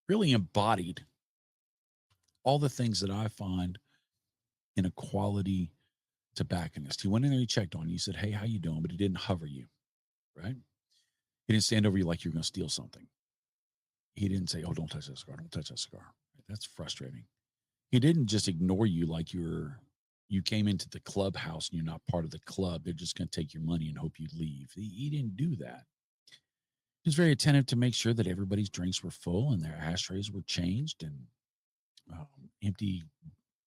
embodied all the things that I find in a quality tobacconist. He went in there, he checked on you, he said, "Hey, how you doing?" But he didn't hover you, right? He didn't stand over you like you're going to steal something. He didn't say, "Oh, don't touch that cigar. Don't touch that cigar." Right? That's frustrating. He didn't just ignore you like you came into the clubhouse and you're not part of the club. They're just going to take your money and hope you leave. He didn't do that. He was very attentive to make sure that everybody's drinks were full and their ashtrays were changed, and empty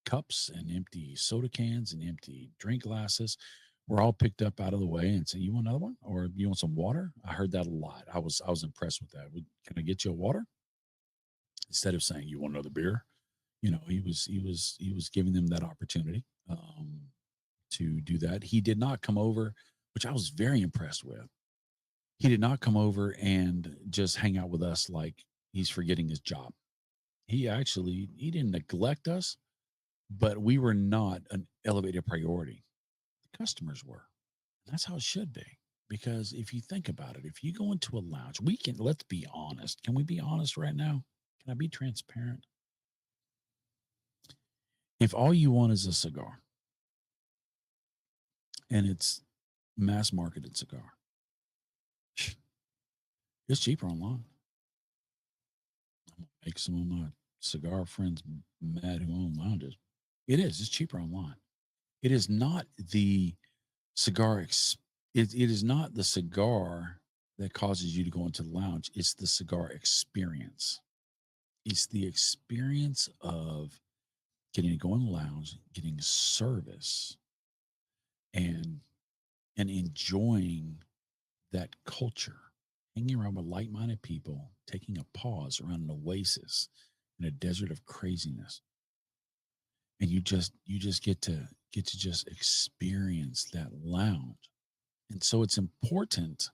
cups and empty soda cans and empty drink glasses were all picked up out of the way and said, "You want another one? Or you want some water?" I heard that a lot. I was impressed with that. "Can I get you a water?" Instead of saying, "You want another beer?" He was giving them that opportunity. to do that. He did not come over, which I was very impressed with. He did not come over and just hang out with us like he's forgetting his job. He didn't neglect us, but we were not an elevated priority. The customers were. That's how it should be. Because if you think about it, if you go into a lounge, let's be honest. Can we be honest right now? Can I be transparent? If all you want is a cigar and it's mass marketed cigar, it's cheaper online. I'm gonna make some of my cigar friends mad who own lounges. It is. It's cheaper online. It is not the cigar. It is not the cigar that causes you to go into the lounge. It's the cigar experience. It's the experience of getting to go in the lounge, getting service, and enjoying that culture, hanging around with like-minded people, taking a pause around an oasis in a desert of craziness, and you just get to just experience that lounge. And so it's important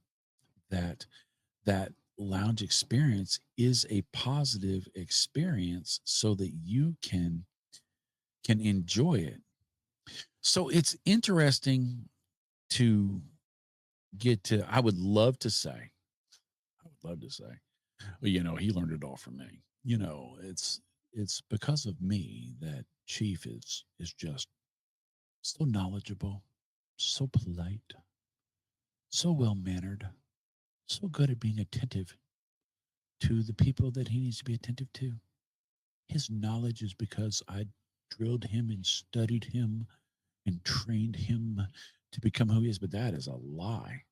that that lounge experience is a positive experience so that you can enjoy it. So it's interesting to get to. I would love to say, well, he learned it all from me. It's because of me that Chief is just so knowledgeable, so polite, so well mannered, so good at being attentive to the people that he needs to be attentive to. His knowledge is because I drilled him and studied him and trained him to become who he is. But that is a lie.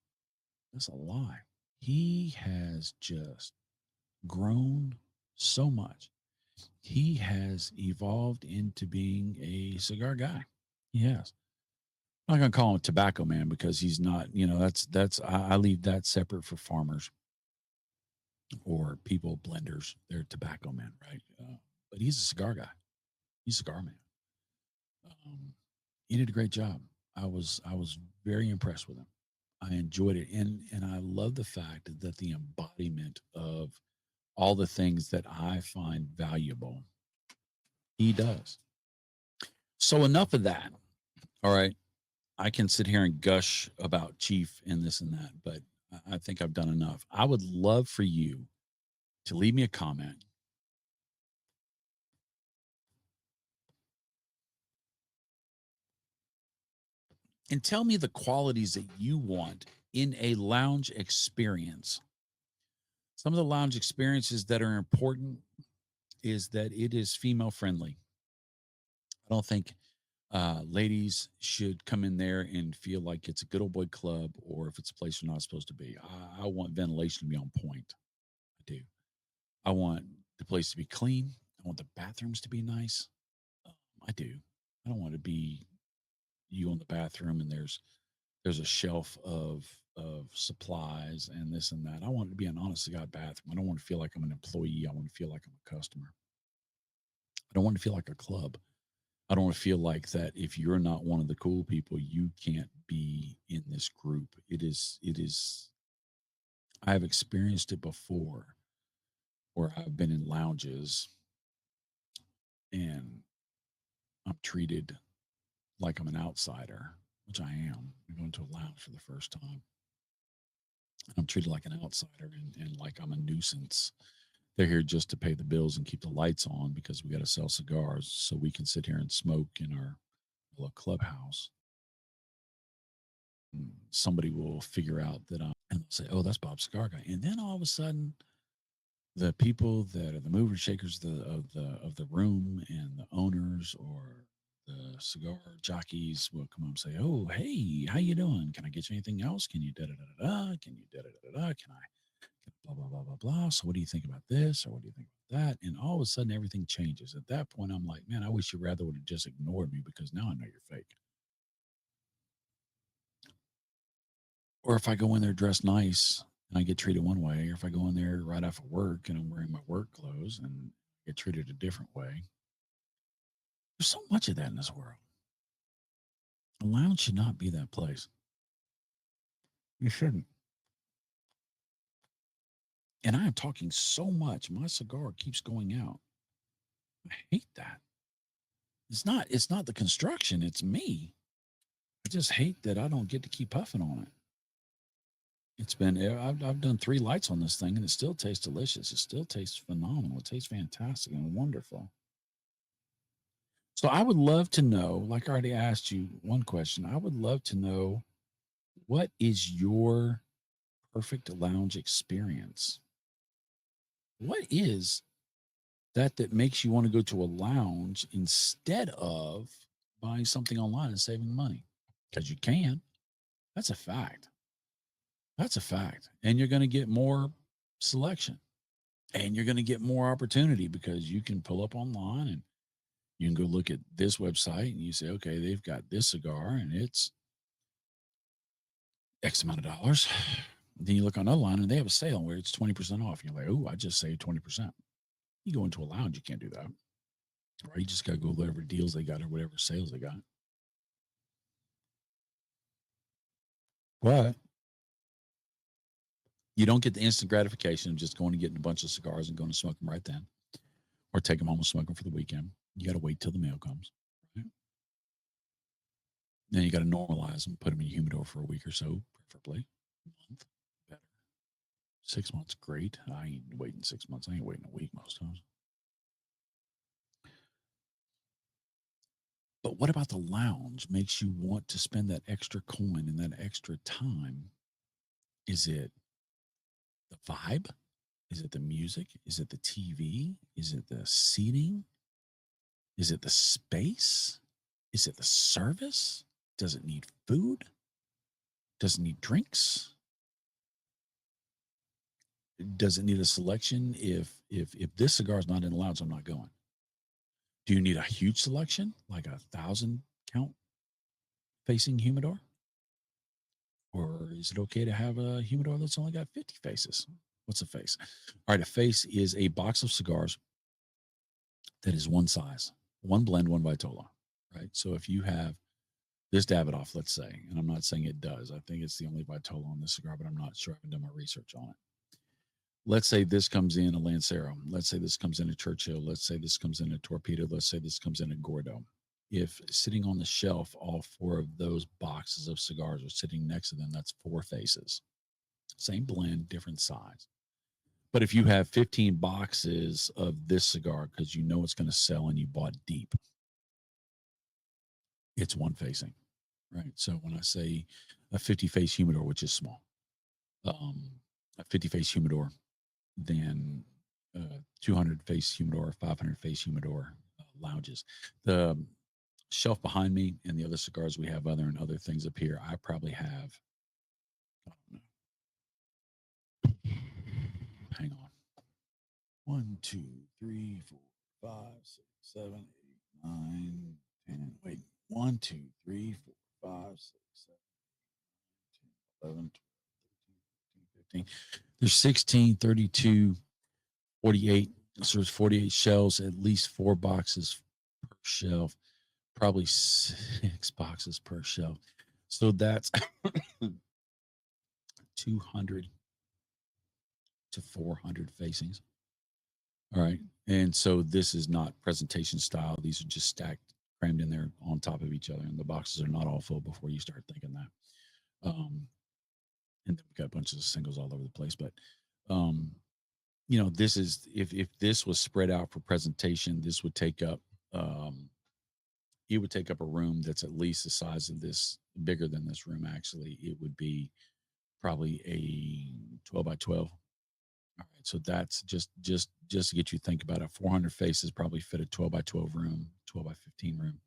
That's a lie. He has just grown so much. He has evolved into being a cigar guy. He has. I'm not gonna call him a tobacco man because he's not. I leave that separate for farmers or people blenders. They're tobacco men, right? But he's a cigar guy. He's a cigar man. Um, he did a great job. I was very impressed with him. I enjoyed it, and I love the fact that the embodiment of all the things that I find valuable, he does. So enough of that. All right, I can sit here and gush about Chief and this and that, but I think I've done enough. I would love for you to leave me a comment and tell me the qualities that you want in a lounge experience. Some of the lounge experiences that are important is that it is female friendly. I don't think ladies should come in there and feel like it's a good old boy club or if it's a place you're not supposed to be. I want ventilation to be on point. I do. I want the place to be clean. I want the bathrooms to be nice. I do. I don't want to be you go in the bathroom and there's a shelf of supplies and this and that. I want it to be an honest to God bathroom. I don't want to feel like I'm an employee. I want to feel like I'm a customer. I don't want to feel like a club. I don't want to feel like that if you're not one of the cool people, you can't be in this group. It is I have experienced it before where I've been in lounges and I'm treated like I'm an outsider, which I am. I'm going to a lounge for the first time. And I'm treated like an outsider and like I'm a nuisance. They're here just to pay the bills and keep the lights on because we got to sell cigars so we can sit here and smoke in our little clubhouse. And somebody will figure out that I'm and they'll say, "Oh, that's Bob Cigar Guy," and then all of a sudden, the people that are the movers shakers of the room and the owners or the cigar jockeys will come up and say, "Oh, hey, how you doing? Can I get you anything else? Can you da da da da da? Can you da da da da? Can I blah blah blah blah blah? So what do you think about this or what do you think about that?" And all of a sudden, everything changes. At that point, I'm like, "Man, I wish you rather would have just ignored me because now I know you're fake." Or if I go in there dressed nice and I get treated one way, or if I go in there right after work and I'm wearing my work clothes and get treated a different way. There's so much of that in this world. A lounge should not be that place. You shouldn't. And I am talking so much. My cigar keeps going out. I hate that. It's not the construction, it's me. I just hate that I don't get to keep puffing on it. It's been I've done 3 lights on this thing and it still tastes delicious. It still tastes phenomenal. It tastes fantastic and wonderful. So I would love to know, like I already asked you one question. I would love to know, what is your perfect lounge experience? What is that makes you want to go to a lounge instead of buying something online and saving money? Because you can. That's a fact. That's a fact. And you're going to get more selection and you're going to get more opportunity because you can pull up online and you can go look at this website and you say, okay, they've got this cigar and it's X amount of dollars. Then you look on online and they have a sale where it's 20% off. You're like, oh, I just saved 20%. You go into a lounge, you can't do that. Right? You just got to go whatever deals they got or whatever sales they got. But you don't get the instant gratification of just going and getting a bunch of cigars and going to smoke them right then, or take them home and smoke them for the weekend. You got to wait till the mail comes. Right? Then you got to normalize them, put them in a humidor for a week or so, preferably a month, better. 6 months, great. I ain't waiting 6 months. I ain't waiting a week most times. But what about the lounge makes you want to spend that extra coin and that extra time? Is it the vibe? Is it the music? Is it the TV? Is it the seating? Is it the space? Is it the service? Does it need food? Does it need drinks? Does it need a selection? If this cigar is not in the lounge, I'm not going. Do you need a huge selection, like 1,000 count facing humidor? Or is it okay to have a humidor that's only got 50 faces? What's a face? All right, a face is a box of cigars that is one size, one blend, one Vitola, right? So if you have this Davidoff, let's say, and I'm not saying it does, I think it's the only Vitola on this cigar, but I'm not sure. I haven't done my research on it. Let's say this comes in a Lancero. Let's say this comes in a Churchill. Let's say this comes in a Torpedo. Let's say this comes in a Gordo. If sitting on the shelf, all 4 of those boxes of cigars are sitting next to them, that's 4 faces. Same blend, different size. But if you have 15 boxes of this cigar because you know it's going to sell and you bought deep, it's one facing, right? So when I say a 50 face humidor, which is small, a 50 face humidor, then 200 face humidor, 500 face humidor lounges. The shelf behind me and the other cigars we have other things up here, I probably have, I don't know, hang on. 1, 2, 3, 4, 5, 6, 7, 8, 9, 10. Wait, 1, 2, 3, 4, 5, 6, 7, 8, 9, 10, 11, 12, 13, 14, 15. There's 16, 32, 48. So there's 48 shelves, at least 4 boxes per shelf, probably 6 boxes per shelf. So that's 200 to 400 facings. All right. And so this is not presentation style. These are just stacked, crammed in there on top of each other. And the boxes are not all full before you start thinking that. And then we've got bunches of singles all over the place. But this is if this was spread out for presentation, this would take up it would take up a room that's at least the size of this, bigger than this room. Actually, it would be probably a 12 by 12. All right, so that's just to get you to think about it. 400 faces probably fit a 12 by 12 room, 12 by 15 room,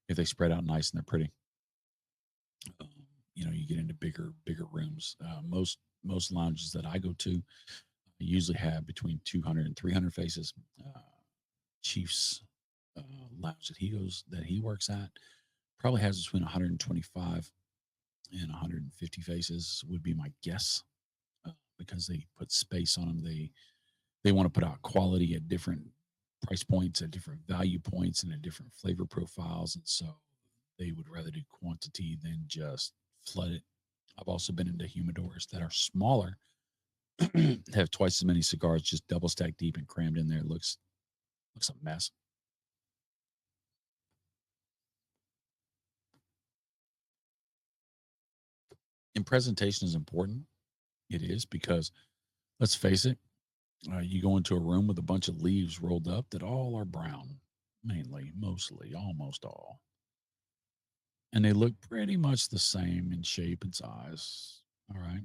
if they spread out nice and they're pretty. Um, you get into bigger rooms. Most lounges that I go to usually have between 200 and 300 faces. Chief's lounge that he works at probably has between 125 and 150 faces would be my guess, because they put space on them. They want to put out quality at different price points, at different value points, and at different flavor profiles. And so They would rather do quantity than just flood it. I've also been into humidors that are smaller, have twice as many cigars, just double stacked deep and crammed in there. It looks a mess. And presentation is important. It is because let's face it, you go into a room with a bunch of leaves rolled up that all are brown, mainly, mostly, almost all, and they look pretty much the same in shape and size. All right.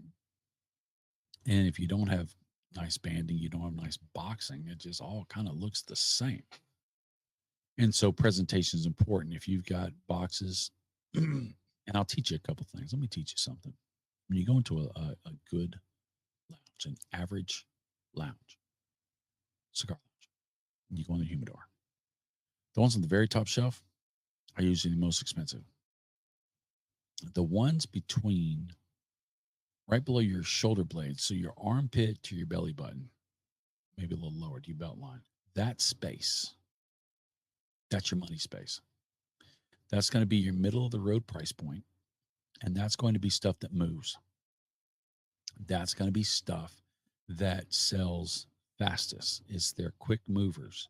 And if you don't have nice banding, you don't have nice boxing, it just all kind of looks the same. And so presentation is important. If you've got boxes, and I'll teach you a couple things. Let me teach you something. When you go into a good lounge, an average lounge, cigar lounge, and you go in the humidor, the ones on the very top shelf are usually the most expensive. The ones between right below your shoulder blades, so your armpit to your belly button, maybe a little lower to your belt line, that space, that's your money space. That's going to be your middle of the road price point, and that's going to be stuff that moves. That's going to be stuff that sells fastest. It's their quick movers.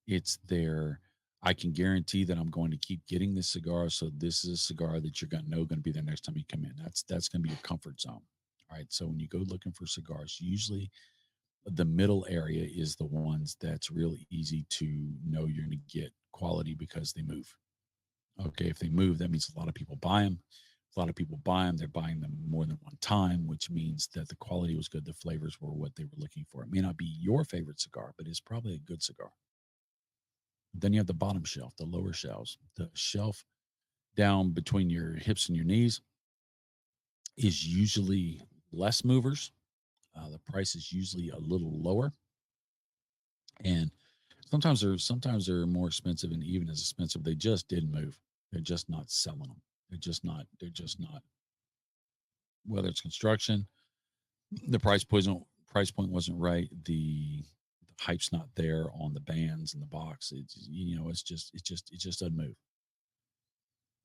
It's their I can guarantee that I'm going to keep getting this cigar. So this is a cigar that you're going to know going to be there next time you come in. That's going to be your comfort zone. All right. So when you go looking for cigars, usually the middle area is the ones that's really easy to know you're going to get quality because they move. Okay, if they move, that means a lot of people buy them. A lot of people buy them. They're buying them more than one time, which means that the quality was good. The flavors were what they were looking for. It may not be your favorite cigar, but it's probably a good cigar. Then you have the bottom shelf, the lower shelves. The shelf down between your hips and your knees is usually less movers. The price is usually a little lower, and sometimes they're more expensive, and even as expensive, they just didn't move. They're just not selling them. They're just not. Whether it's construction, the price point wasn't right. The hype's not there on the bands and the box. It just doesn't move.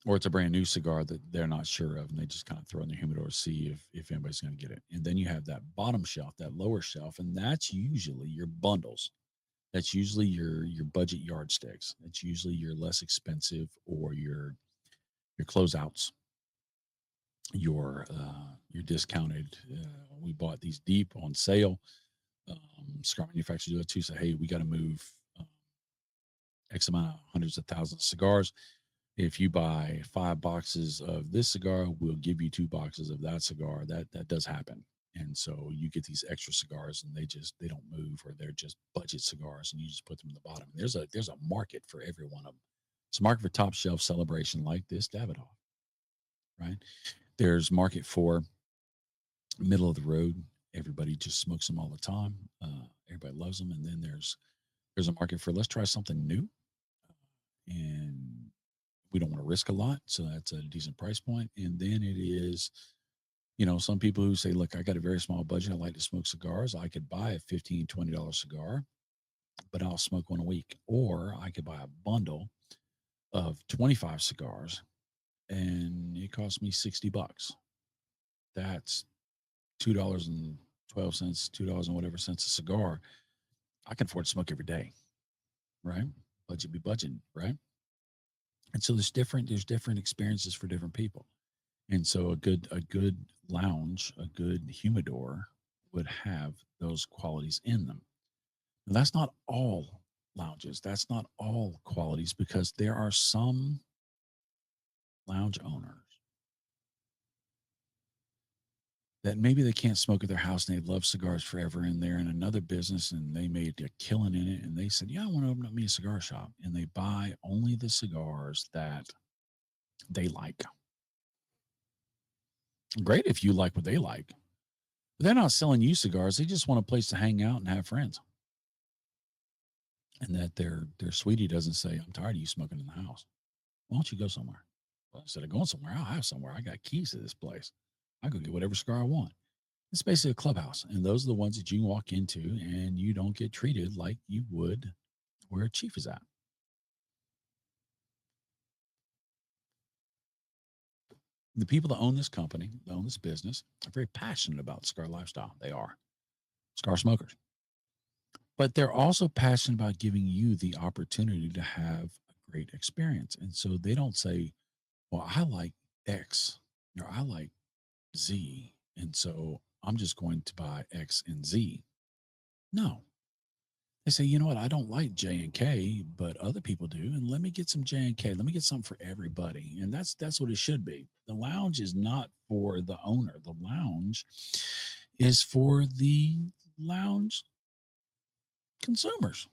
Or it's a brand new cigar that they're not sure of, and they just kind of throw in the humidor to see if anybody's going to get it. And then you have that bottom shelf, that lower shelf, and that's usually your bundles. That's usually your budget yardsticks. That's usually your less expensive or your closeouts, your discounted. We bought these deep on sale. Cigar manufacturers do it too. Say, hey, we got to move X amount of hundreds of thousands of cigars. If you buy 5 boxes of this cigar, we'll give you 2 boxes of that cigar. That does happen. And so you get these extra cigars and they don't move, or they're just budget cigars and you just put them in the bottom. There's a market for every one of them. It's a market for top shelf celebration like this Davidoff, right? There's market for middle of the road. Everybody just smokes them all the time. Everybody loves them. And then there's a market for let's try something new, and we don't want to risk a lot, so that's a decent price point. And then it is, some people who say, look, I got a very small budget. I like to smoke cigars. I could buy a $15-$20 cigar, but I'll smoke one a week. Or I could buy a bundle of 25 cigars and it costs me $60. That's $2.12, $2 and whatever cents a cigar. I can afford to smoke every day, right? Budget be budgeting, right? And so there's different experiences for different people. And so a good lounge, a good humidor would have those qualities in them. And that's not all lounges. That's not all qualities, because there are some lounge owners that maybe they can't smoke at their house and they love cigars forever, and they're in another business and they made a killing in it, and they said, yeah, I want to open up me a cigar shop, and they buy only the cigars that they like. Great if you like what they like. But they're not selling you cigars. They just want a place to hang out and have friends. And that their sweetie doesn't say, I'm tired of you smoking in the house. Why don't you go somewhere? Well, instead of going somewhere, I'll have somewhere. I got keys to this place. I go get whatever cigar I want. It's basically a clubhouse. And those are the ones that you can walk into and you don't get treated like you would where Chief is at. The people that own this company, that own this business, are very passionate about the cigar lifestyle. They are cigar smokers, but they're also passionate about giving you the opportunity to have a great experience. And so they don't say, well, I like X or I like Z. And so I'm just going to buy X and Z. No, they say, you know what? I don't like J and K, but other people do, and let me get some J and K. Let me get something for everybody, and that's what it should be. The lounge is not for the owner. The lounge is for the lounge consumers,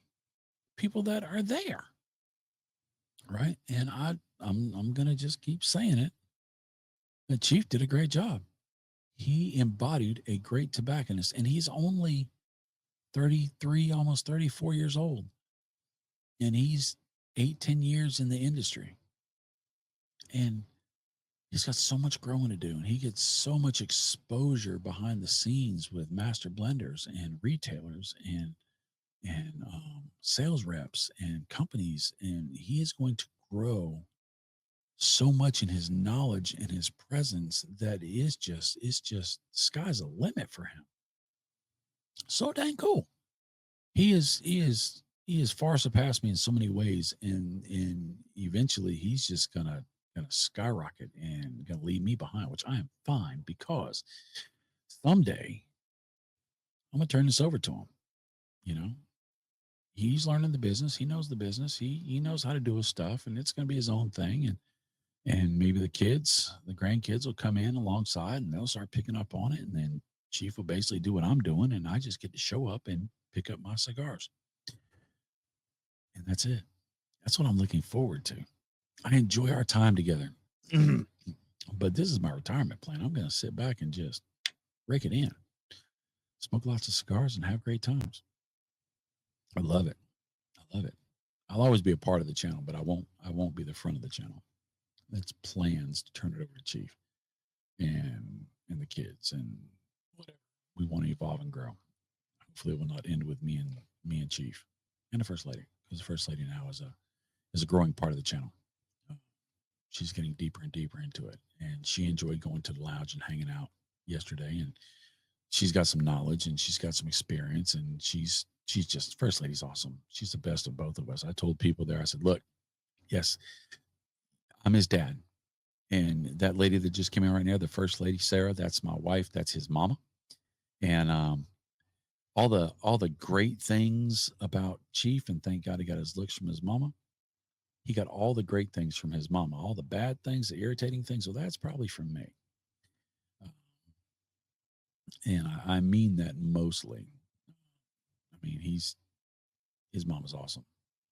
people that are there, right? And I'm gonna just keep saying it. The chief did a great job. He embodied a great tobacconist, and he's only 33, almost 34 years old, and he's 8, 10 years in the industry. And he's got so much growing to do, and he gets so much exposure behind the scenes with master blenders and retailers and sales reps and companies, and he is going to grow so much in his knowledge and his presence that it's just sky's the limit for him. So dang cool. He is far surpassed me in so many ways, and eventually he's just gonna skyrocket and gonna leave me behind, which I am fine because someday I'm gonna turn this over to him. You know, he's learning the business, he knows the business, he knows how to do his stuff, and it's gonna be his own thing. And maybe the grandkids will come in alongside and they'll start picking up on it, and then Chief will basically do what I'm doing, and I just get to show up and pick up my cigars, and that's it. That's what I'm looking forward to. I enjoy our time together. But this is my retirement plan. I'm going to sit back and just rake it in, smoke lots of cigars, and have great times. I love it. I love it. I'll always be a part of the channel, but I won't be the front of the channel. That's plans to turn it over to Chief and the kids and whatever. We want to evolve and grow. Hopefully, it will not end with me and Chief and the first lady, because the first lady now is a growing part of the channel. She's getting deeper and deeper into it, and she enjoyed going to the lounge and hanging out yesterday. And she's got some knowledge and she's got some experience, and she's just first lady's awesome. She's the best of both of us. I told people there, I said, look, yes, I'm his dad, and that lady that just came in right now, the first lady Sarah, that's my wife, that's his mama. And all the great things about Chief, and thank God he got his looks from his mama. He got all the great things from his mama. All the bad things, the irritating things, well, that's probably from me. Uh, and I mean that mostly. I mean, his mom is awesome.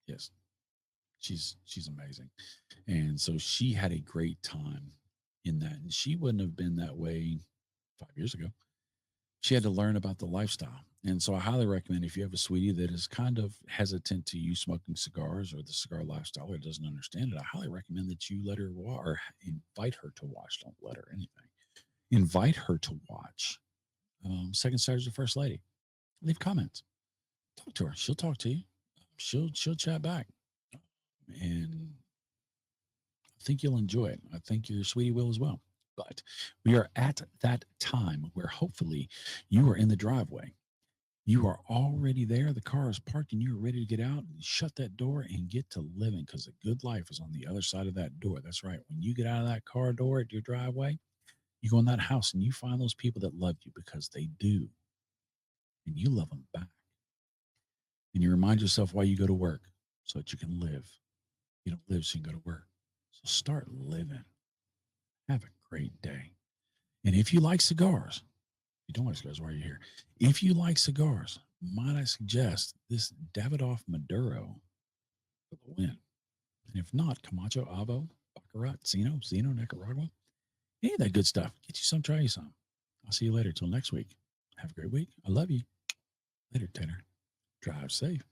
Yes, she's amazing, and so she had a great time in that, and she wouldn't have been that way 5 years ago. She had to learn about the lifestyle, and so I highly recommend, if you have a sweetie that is kind of hesitant to you smoking cigars or the cigar lifestyle or doesn't understand it, I highly recommend that you let her watch or invite her to watch. Don't let her anything. Invite her to watch Second Stars the First Lady. Leave comments. Talk to her. She'll talk to you. She'll chat back, and I think you'll enjoy it. I think your sweetie will as well. But we are at that time where hopefully you are in the driveway. You are already there. The car is parked and you're ready to get out and shut that door and get to living, because a good life is on the other side of that door. That's right. When you get out of that car door at your driveway, you go in that house and you find those people that love you, because they do. And you love them back. And you remind yourself why you go to work, so that you can live. You don't live so you can go to work. So start living. Have a great day. And if you like cigars, you don't like cigars, why are you here? If you like cigars, might I suggest this Davidoff Maduro for the win? And if not, Camacho, Avo, Baccarat, Zeno, Nicaragua, any of that good stuff. Get you some, try you some. I'll see you later. Till next week. Have a great week. I love you. Later, Tater. Drive safe.